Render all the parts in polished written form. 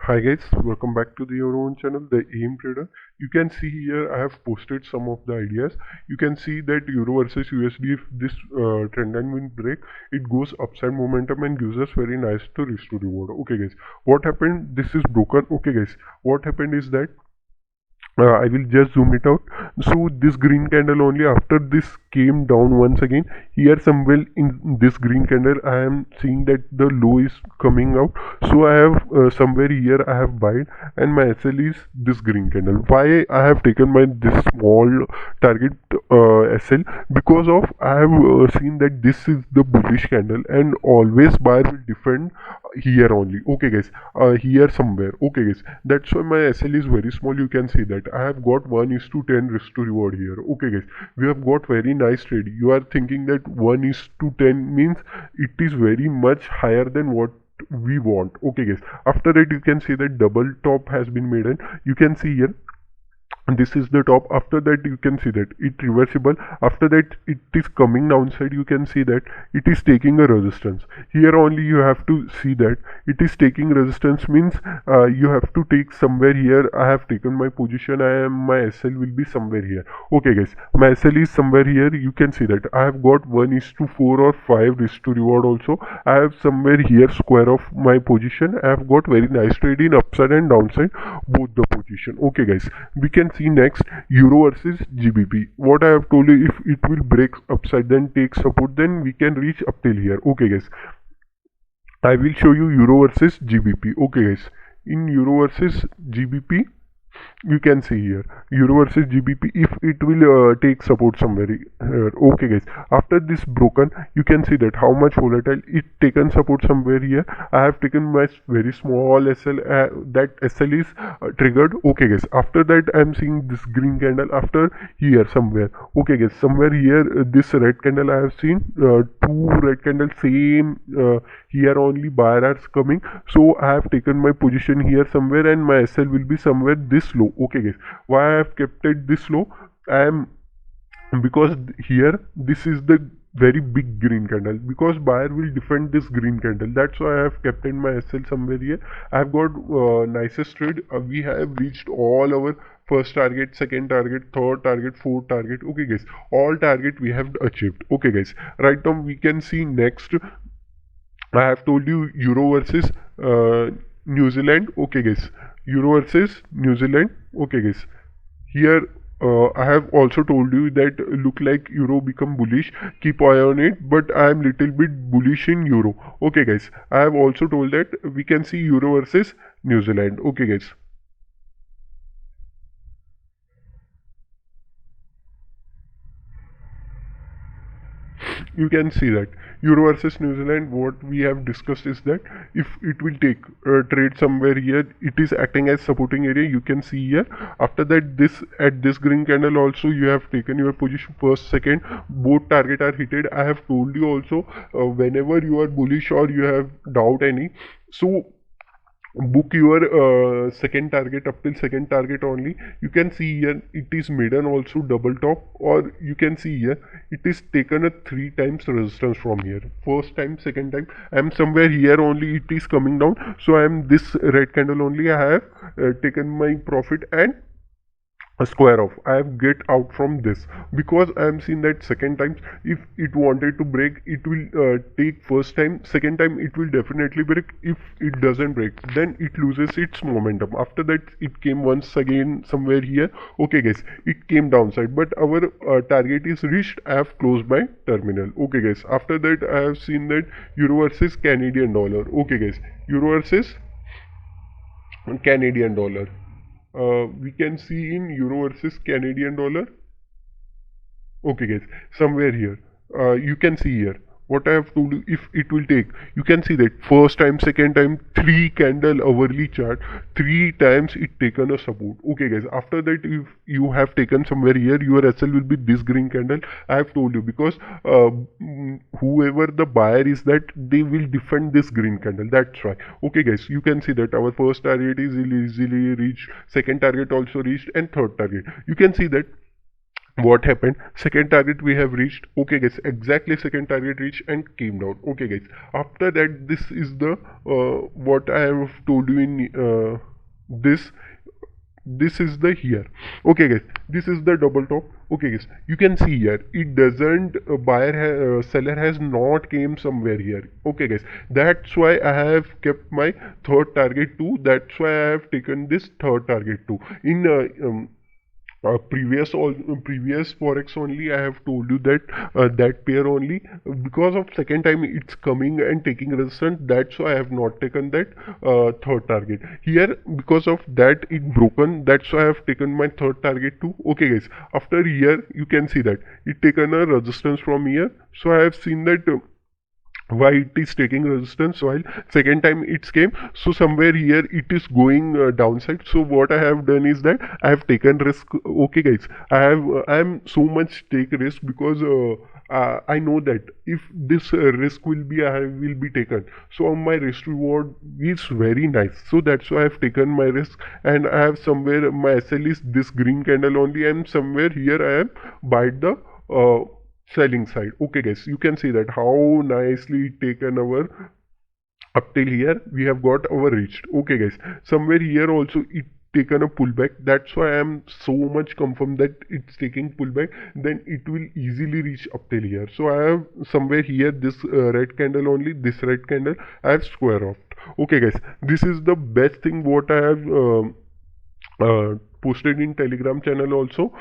Hi guys, welcome back to your own channel, the AIM Trader. You can see here I have posted some of the ideas. You can see that Euro versus USD, if this trend line will break, it goes upside momentum and gives us very nice to risk to reward. Okay guys, what happened? This is broken. Okay guys, what happened is that I will just zoom it out. So this green candle only after this came down once again. Here somewhere in this green candle I am seeing that the low is coming out. So I have somewhere here I have buy and my SL is this green candle. Why I have taken my this small target SL? Because of I have seen that this is the bullish candle and always buyer will defend here only. Okay guys, here somewhere. Okay guys, that's why my SL is very small. You can see that I have got 1:10 risk to reward here. Okay guys, we have got very nice trade. You are thinking that 1:10 means it is very much higher than what we want. Okay guys, after that you can see that double top has been made and you can see here this is the top. After that you can see that it reversible. After that it is coming downside. You can see that it is taking a resistance. Here only you have to see that it is taking resistance means you have to take somewhere here. I have taken my position. My SL will be somewhere here. Okay guys, my SL is somewhere here. You can see that I have got 1:4 or 5 risk to reward also. I have somewhere here square of my position. I have got very nice trade in upside and downside both the position. Okay guys, we can see next Euro versus GBP. What I have told you, if it will break upside then take support, then we can reach up till here. Okay guys, I will show you Euro versus GBP. Okay guys, in Euro versus GBP you can see here Euro versus GBP, if it will take support somewhere here. Okay guys, after this broken you can see that how much volatile it taken support somewhere here. I have taken my very small SL, that SL is triggered. Okay guys, after that I am seeing this green candle after here somewhere. Okay guys, somewhere here this red candle I have seen, two red candles same, here only buyer are coming. So I have taken my position here somewhere and my SL will be somewhere this low. Okay guys, why I have kept it this low? I am because here this is the very big green candle, because buyer will defend this green candle. That's why I have kept in my SL somewhere here. I have got nicest trade. We have reached all our first target, second target, third target, fourth target. Okay guys, all target we have achieved. Okay guys, right now we can see next. I have told you Euro versus New Zealand. Okay guys, Euro versus New Zealand. Okay guys, here I have also told you that look like Euro become bullish, keep eye on it, but I am little bit bullish in Euro. Okay guys, I have also told that we can see Euro versus New Zealand. Okay guys, you can see that Euro versus New Zealand, what we have discussed is that if it will take trade somewhere here, it is acting as supporting area. You can see here. After that, this at this green candle also you have taken your position first, second, both target are hitted. I have told you also, whenever you are bullish or you have doubt any, so book your second target up till second target only. You can see here it is midden also double top, or you can see here it is taken a 3 times resistance from here. First time, second time, I am somewhere here only, it is coming down. So I am this red candle only. I have taken my profit and a square off. I have get out from this because I am seeing that second time if it wanted to break, it will take first time, second time it will definitely break. If it doesn't break, then it loses its momentum. After that it came once again somewhere here. Okay guys, it came downside, but our target is reached. I have closed my terminal. Okay guys, after that I have seen that Euro versus Canadian dollar. Okay guys, Euro versus Canadian dollar. We can see in Euro versus Canadian dollar. Okay guys, somewhere here you can see here what I have told you. If it will take, you can see that first time, second time, 3 candle hourly chart, 3 times it taken a support. Okay guys, after that if you have taken somewhere here, your SL will be this green candle. I have told you because whoever the buyer is, that they will defend this green candle. That's why. Okay guys, you can see that our first target is easily reached, second target also reached, and third target. You can see that what happened, second target we have reached. Okay guys, exactly second target reached and came down. Okay guys, after that, this is the what I have told you in this this is the here. Okay guys, this is the double top. Okay guys, you can see here it doesn't seller has not came somewhere here. Okay guys, that's why I have kept my third target too. That's why I have taken this third target too. In previous forex only I have told you that that pair only, because of second time it's coming and taking resistance, that's why I have not taken that third target here. Because of that it broken, that's why I have taken my third target too. Okay guys, after here you can see that it taken a resistance from here, so I have seen that why it is taking resistance while second time it came, so somewhere here it is going downside. So what I have done is that I have taken risk. Okay guys, I am so much take risk because I know that if this risk will be, I will be taken, so my risk reward is very nice. So that's why I have taken my risk, and I have somewhere my SL is this green candle only, and somewhere here I am by the selling side. Okay guys, you can see that how nicely taken our up till here we have got our reached. Okay guys, somewhere here also it taken a pullback, that's why I am so much confirmed that it's taking pullback, then it will easily reach up till here. So I have somewhere here this red candle only, this red candle I have square off. Okay guys, this is the best thing what I have posted in telegram channel also,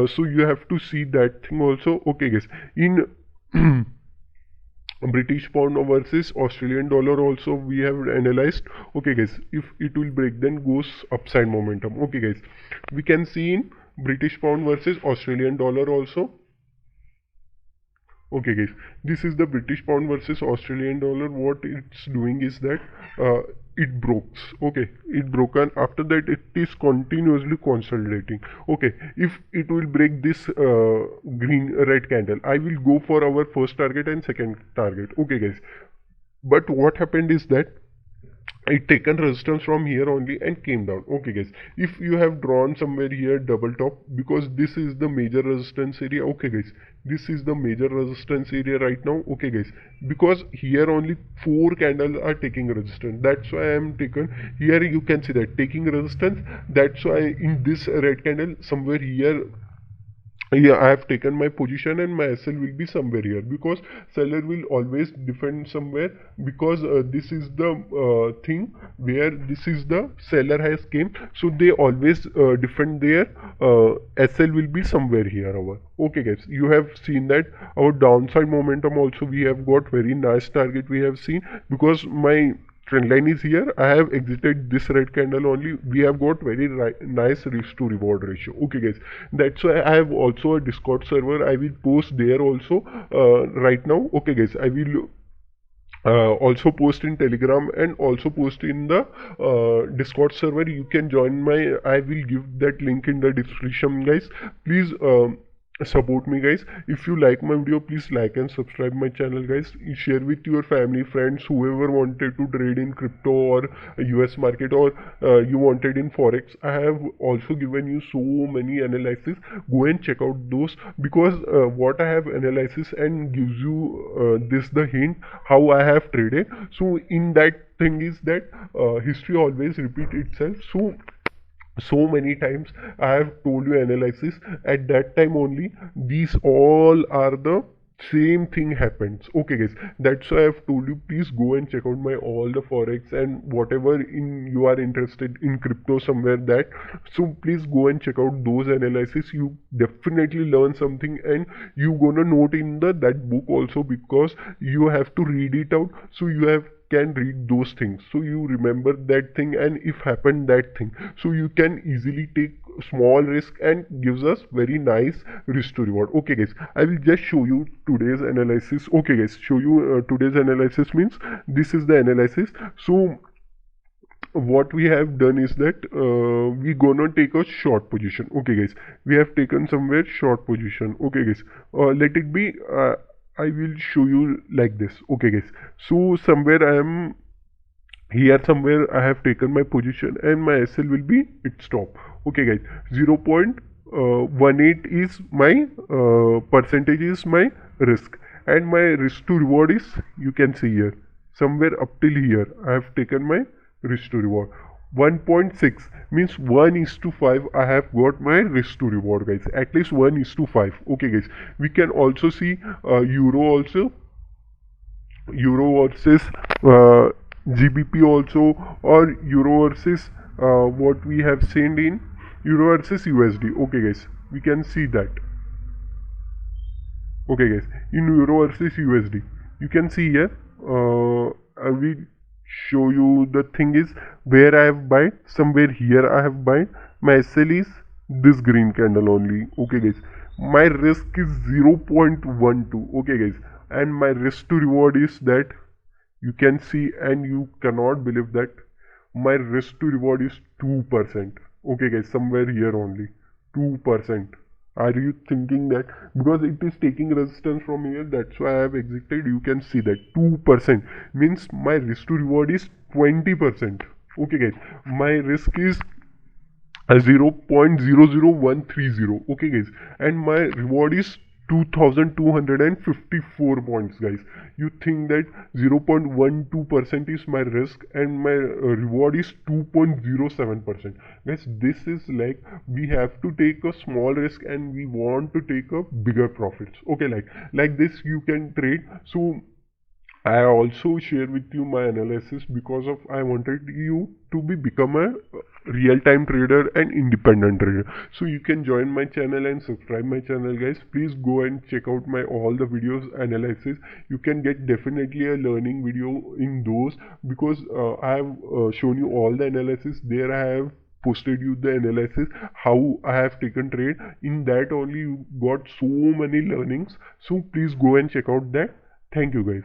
so you have to see that thing also. Okay guys, in British pound versus Australian dollar also we have analyzed. Okay guys, if it will break, then goes upside momentum. Okay guys, we can see in British pound versus Australian dollar also. Okay guys, this is the British pound versus Australian dollar. What it's doing is that it broke. Okay, it broken, after that it is continuously consolidating. Okay, if it will break this green red candle, I will go for our first target and second target. Okay guys, but what happened is that it taken resistance from here only and came down. Okay guys, if you have drawn somewhere here double top, because this is the major resistance area. Okay guys, this is the major resistance area right now. Okay guys, because here only four candles are taking resistance, that's why I am taken here. You can see that taking resistance, that's why in this red candle somewhere here, yeah, I have taken my position and my SL will be somewhere here, because seller will always defend somewhere, because this is the thing where this is the seller has came, so they always defend their SL will be somewhere here. Our okay guys, you have seen that our downside momentum also we have got very nice target we have seen, because my trend line is here. I have exited this red candle only, we have got very nice risk to reward ratio. Okay guys, that's why I have also a Discord server, I will post there also right now. Okay guys, I will also post in telegram and also post in the Discord server. You can join my, I will give that link in the description guys. Please support me guys. If you like my video, please like and subscribe my channel guys. Share with your family, friends, whoever wanted to trade in crypto or US market, or you wanted in forex. I have also given you so many analysis, go and check out those, because what I have analysis and gives you this the hint how I have traded. So in that thing is that history always repeat itself. So many times I have told you analysis, at that time only these all are the same thing happens. Okay guys, that's why I've told you, please go and check out my all the forex and whatever in you are interested in crypto somewhere, that so please go and check out those analysis. You definitely learn something, and you gonna note in the that book also, because you have to read it out, so you have can read those things, so you remember that thing, and if happened that thing, so you can easily take small risk and gives us very nice risk to reward. Okay guys, I will just show you today's analysis. Okay guys, show you today's analysis means this is the analysis. So what we have done is that we gonna take a short position. Okay guys, we have taken somewhere short position. Okay guys, let it be I will show you like this. Okay guys, so somewhere I am here, somewhere I have taken my position and my SL will be its stop. Okay guys, 0. 18 is my percentage is my risk, and my risk to reward is, you can see here, somewhere up till here I have taken my risk to reward. 1.6 means 1 is to 5 I have got my risk to reward, guys. At least 1 is to 5. Okay, guys. We can also see euro also, euro versus GBP also, or euro versus what we have seen in euro versus USD. Okay, guys, we can see that. Okay, guys, in euro versus USD, you can see here. I will show you. The thing is, where I have buy, somewhere here I have buy. My SL is this green candle only. Okay, guys, my risk is 0.12. Okay, guys, and my risk to reward is that, you can see, and you cannot believe that my risk to reward is 2%. Okay, guys, somewhere here only 2%. Are you thinking that because it is taking resistance from here, that's why I have exited? You can see that 2% means my risk to reward is 20%. Okay, guys, my risk is 0.00130. Okay, guys, and my reward is 2254 points, guys. You think that 0.12% is my risk and my reward is 2.07%, guys. This is like, we have to take a small risk and we want to take a bigger profits. Okay, like this you can trade. So I also share with you my analysis because of I wanted you to become a real-time trader and independent trader. So you can join my channel and subscribe my channel, guys. Please go and check out my all the videos analysis. You can get definitely a learning video in those, because I have shown you all the analysis there. I have posted you the analysis how I have taken trade. In that only you got so many learnings. So please go and check out that. Thank you, guys.